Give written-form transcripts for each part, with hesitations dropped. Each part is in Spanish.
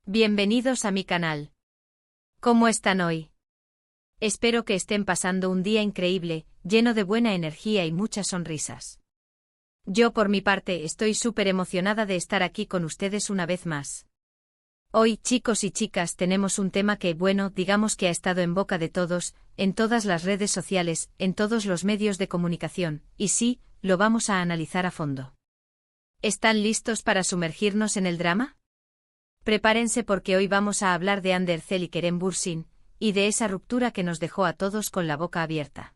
Bienvenidos a mi canal. ¿Cómo están hoy? Espero que estén pasando un día increíble, lleno de buena energía y muchas sonrisas. Yo por mi parte estoy súper emocionada de estar aquí con ustedes una vez más. Hoy, chicos y chicas, tenemos un tema que, digamos que ha estado en boca de todos, en todas las redes sociales, en todos los medios de comunicación, y sí, lo vamos a analizar a fondo. ¿Están listos para sumergirnos en el drama? Prepárense porque hoy vamos a hablar de Hande Erçel y Kerem Bürsin, y de esa ruptura que nos dejó a todos con la boca abierta.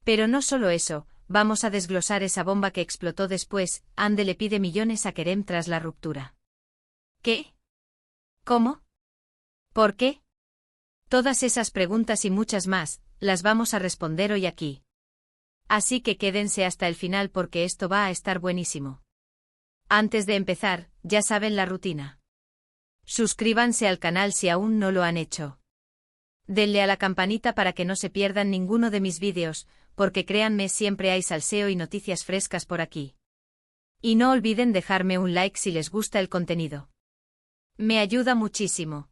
Pero no solo eso, vamos a desglosar esa bomba que explotó después. Hande le pide millones a Kerem tras la ruptura. ¿Qué? ¿Cómo? ¿Por qué? Todas esas preguntas y muchas más, las vamos a responder hoy aquí. Así que quédense hasta el final porque esto va a estar buenísimo. Antes de empezar, ya saben la rutina. Suscríbanse al canal si aún no lo han hecho. Denle a la campanita para que no se pierdan ninguno de mis vídeos, porque créanme, siempre hay salseo y noticias frescas por aquí. Y no olviden dejarme un like si les gusta el contenido. Me ayuda muchísimo.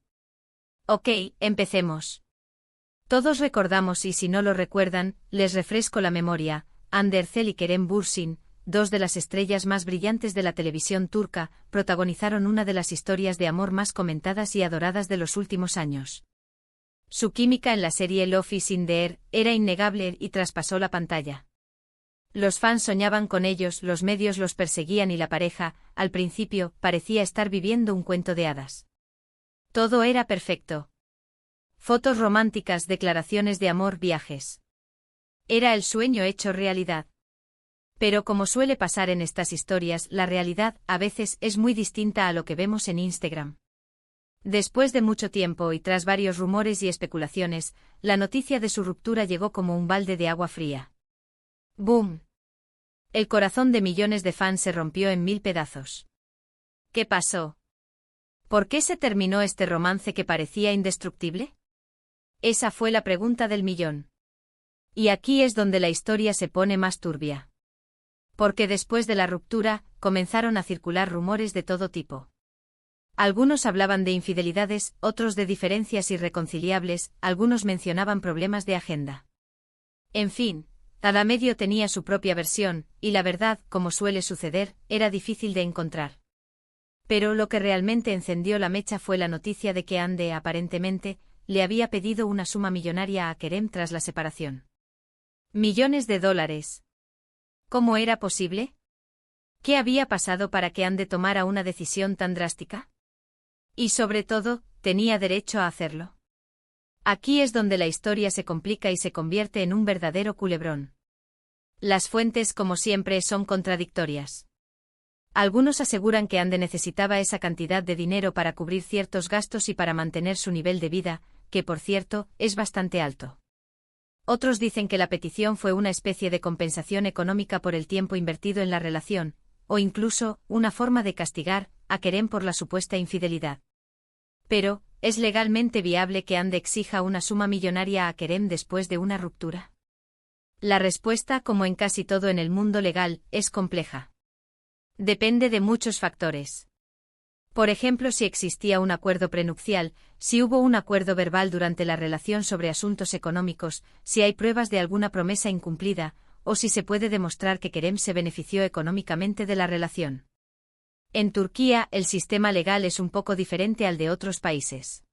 Ok, empecemos. Todos recordamos, y si no lo recuerdan, les refresco la memoria, Hande Erçel y Kerem Bürsin, dos de las estrellas más brillantes de la televisión turca, protagonizaron una de las historias de amor más comentadas y adoradas de los últimos años. Su química en la serie Love is in the Air era innegable y traspasó la pantalla. Los fans soñaban con ellos, los medios los perseguían y la pareja, al principio, parecía estar viviendo un cuento de hadas. Todo era perfecto. Fotos románticas, declaraciones de amor, viajes. Era el sueño hecho realidad. Pero como suele pasar en estas historias, la realidad, a veces, es muy distinta a lo que vemos en Instagram. Después de mucho tiempo y tras varios rumores y especulaciones, la noticia de su ruptura llegó como un balde de agua fría. ¡Boom! El corazón de millones de fans se rompió en 1000 pedazos. ¿Qué pasó? ¿Por qué se terminó este romance que parecía indestructible? Esa fue la pregunta del millón. Y aquí es donde la historia se pone más turbia. Porque después de la ruptura, comenzaron a circular rumores de todo tipo. Algunos hablaban de infidelidades, otros de diferencias irreconciliables, algunos mencionaban problemas de agenda. En fin, cada medio tenía su propia versión, y la verdad, como suele suceder, era difícil de encontrar. Pero lo que realmente encendió la mecha fue la noticia de que Hande, aparentemente, le había pedido una suma millonaria a Kerem tras la separación. Millones de dólares. ¿Cómo era posible? ¿Qué había pasado para que Hande tomara una decisión tan drástica? Y sobre todo, ¿tenía derecho a hacerlo? Aquí es donde la historia se complica y se convierte en un verdadero culebrón. Las fuentes, como siempre, son contradictorias. Algunos aseguran que Hande necesitaba esa cantidad de dinero para cubrir ciertos gastos y para mantener su nivel de vida, que por cierto, es bastante alto. Otros dicen que la petición fue una especie de compensación económica por el tiempo invertido en la relación, o incluso, una forma de castigar a Kerem por la supuesta infidelidad. Pero, ¿es legalmente viable que Hande exija una suma millonaria a Kerem después de una ruptura? La respuesta, como en casi todo en el mundo legal, es compleja. Depende de muchos factores. Por ejemplo, si existía un acuerdo prenupcial, si hubo un acuerdo verbal durante la relación sobre asuntos económicos, si hay pruebas de alguna promesa incumplida, o si se puede demostrar que Kerem se benefició económicamente de la relación. En Turquía, el sistema legal es un poco diferente al de otros países.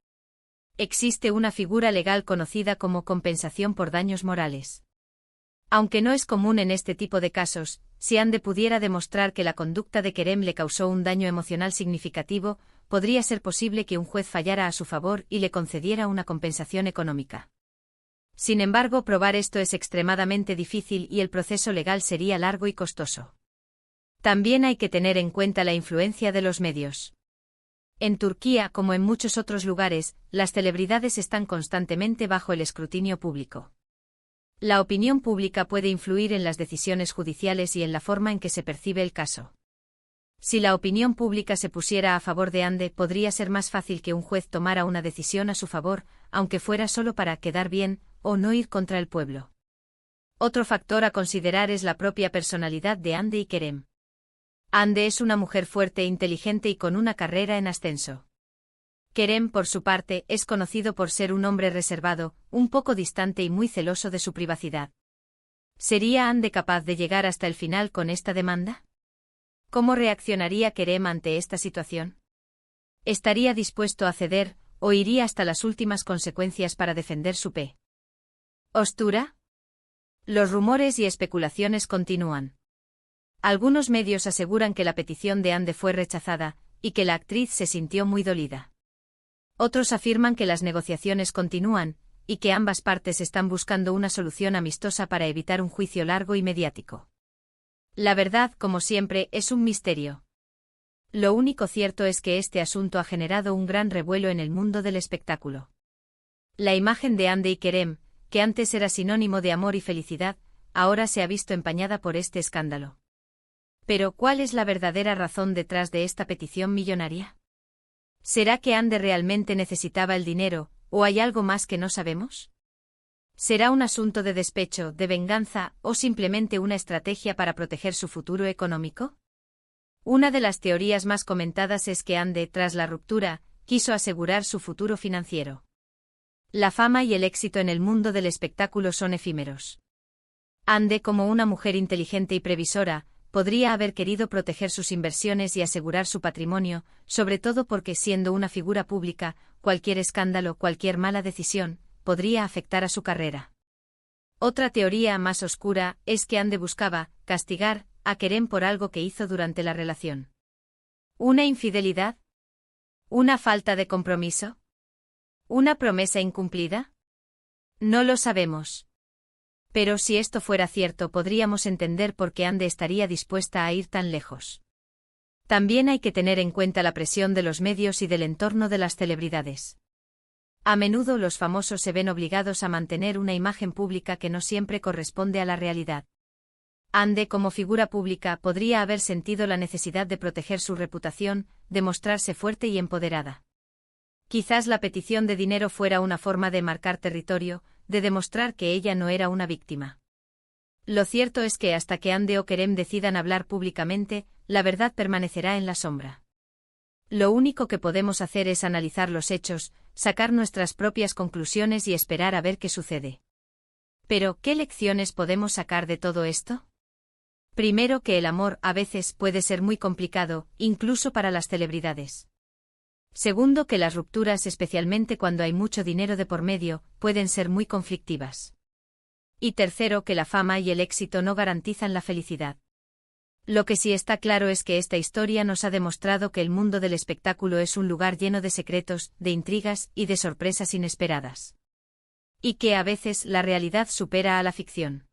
Existe una figura legal conocida como compensación por daños morales. Aunque no es común en este tipo de casos, si Hande pudiera demostrar que la conducta de Kerem le causó un daño emocional significativo, podría ser posible que un juez fallara a su favor y le concediera una compensación económica. Sin embargo, probar esto es extremadamente difícil y el proceso legal sería largo y costoso. También hay que tener en cuenta la influencia de los medios. En Turquía, como en muchos otros lugares, las celebridades están constantemente bajo el escrutinio público. La opinión pública puede influir en las decisiones judiciales y en la forma en que se percibe el caso. Si la opinión pública se pusiera a favor de Hande, podría ser más fácil que un juez tomara una decisión a su favor, aunque fuera solo para quedar bien, o no ir contra el pueblo. Otro factor a considerar es la propia personalidad de Hande y Kerem. Hande es una mujer fuerte, inteligente y con una carrera en ascenso. Kerem, por su parte, es conocido por ser un hombre reservado, un poco distante y muy celoso de su privacidad. ¿Sería Ande capaz de llegar hasta el final con esta demanda? ¿Cómo reaccionaría Kerem ante esta situación? ¿Estaría dispuesto a ceder, o iría hasta las últimas consecuencias para defender su postura? Los rumores y especulaciones continúan. Algunos medios aseguran que la petición de Ande fue rechazada, y que la actriz se sintió muy dolida. Otros afirman que las negociaciones continúan, y que ambas partes están buscando una solución amistosa para evitar un juicio largo y mediático. La verdad, como siempre, es un misterio. Lo único cierto es que este asunto ha generado un gran revuelo en el mundo del espectáculo. La imagen de Ande y Kerem, que antes era sinónimo de amor y felicidad, ahora se ha visto empañada por este escándalo. Pero, ¿cuál es la verdadera razón detrás de esta petición millonaria? ¿Será que Ande realmente necesitaba el dinero, o hay algo más que no sabemos? ¿Será un asunto de despecho, de venganza, o simplemente una estrategia para proteger su futuro económico? Una de las teorías más comentadas es que Ande, tras la ruptura, quiso asegurar su futuro financiero. La fama y el éxito en el mundo del espectáculo son efímeros. Ande, como una mujer inteligente y previsora, podría haber querido proteger sus inversiones y asegurar su patrimonio, sobre todo porque, siendo una figura pública, cualquier escándalo, cualquier mala decisión, podría afectar a su carrera. Otra teoría más oscura es que Ande buscaba castigar a Kerem por algo que hizo durante la relación. ¿Una infidelidad? ¿Una falta de compromiso? ¿Una promesa incumplida? No lo sabemos. Pero si esto fuera cierto, podríamos entender por qué Ande estaría dispuesta a ir tan lejos. También hay que tener en cuenta la presión de los medios y del entorno de las celebridades. A menudo los famosos se ven obligados a mantener una imagen pública que no siempre corresponde a la realidad. Ande, como figura pública, podría haber sentido la necesidad de proteger su reputación, de mostrarse fuerte y empoderada. Quizás la petición de dinero fuera una forma de marcar territorio, de demostrar que ella no era una víctima. Lo cierto es que hasta que Ande o Kerem decidan hablar públicamente, la verdad permanecerá en la sombra. Lo único que podemos hacer es analizar los hechos, sacar nuestras propias conclusiones y esperar a ver qué sucede. Pero, ¿qué lecciones podemos sacar de todo esto? Primero, que el amor a veces puede ser muy complicado, incluso para las celebridades. Segundo, que las rupturas, especialmente cuando hay mucho dinero de por medio, pueden ser muy conflictivas. Y tercero, que la fama y el éxito no garantizan la felicidad. Lo que sí está claro es que esta historia nos ha demostrado que el mundo del espectáculo es un lugar lleno de secretos, de intrigas y de sorpresas inesperadas. Y que a veces la realidad supera a la ficción.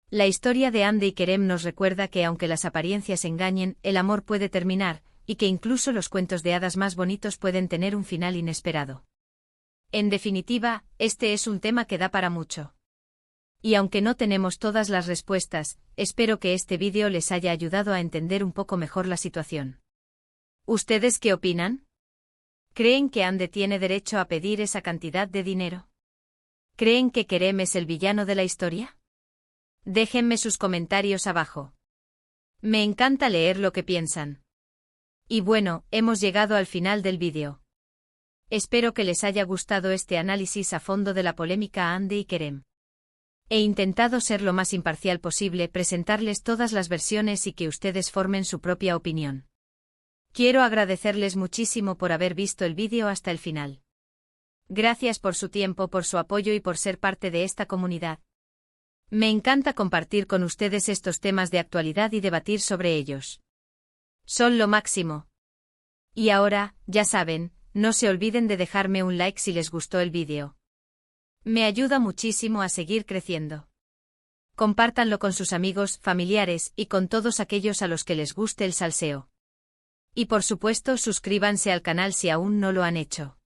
La historia de Ande y Kerem nos recuerda que aunque las apariencias engañen, el amor puede terminar, y que incluso los cuentos de hadas más bonitos pueden tener un final inesperado. En definitiva, este es un tema que da para mucho. Y aunque no tenemos todas las respuestas, espero que este vídeo les haya ayudado a entender un poco mejor la situación. ¿Ustedes qué opinan? ¿Creen que Ande tiene derecho a pedir esa cantidad de dinero? ¿Creen que Kerem es el villano de la historia? Déjenme sus comentarios abajo. Me encanta leer lo que piensan. Y bueno, hemos llegado al final del vídeo. Espero que les haya gustado este análisis a fondo de la polémica Ande y Kerem. He intentado ser lo más imparcial posible, presentarles todas las versiones y que ustedes formen su propia opinión. Quiero agradecerles muchísimo por haber visto el vídeo hasta el final. Gracias por su tiempo, por su apoyo y por ser parte de esta comunidad. Me encanta compartir con ustedes estos temas de actualidad y debatir sobre ellos. Son lo máximo. Y ahora, ya saben, no se olviden de dejarme un like si les gustó el vídeo. Me ayuda muchísimo a seguir creciendo. Compártanlo con sus amigos, familiares y con todos aquellos a los que les guste el salseo. Y por supuesto, suscríbanse al canal si aún no lo han hecho.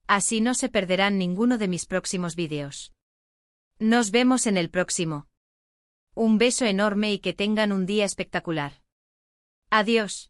Así no se perderán ninguno de mis próximos vídeos. Nos vemos en el próximo. Un beso enorme y que tengan un día espectacular. Adiós.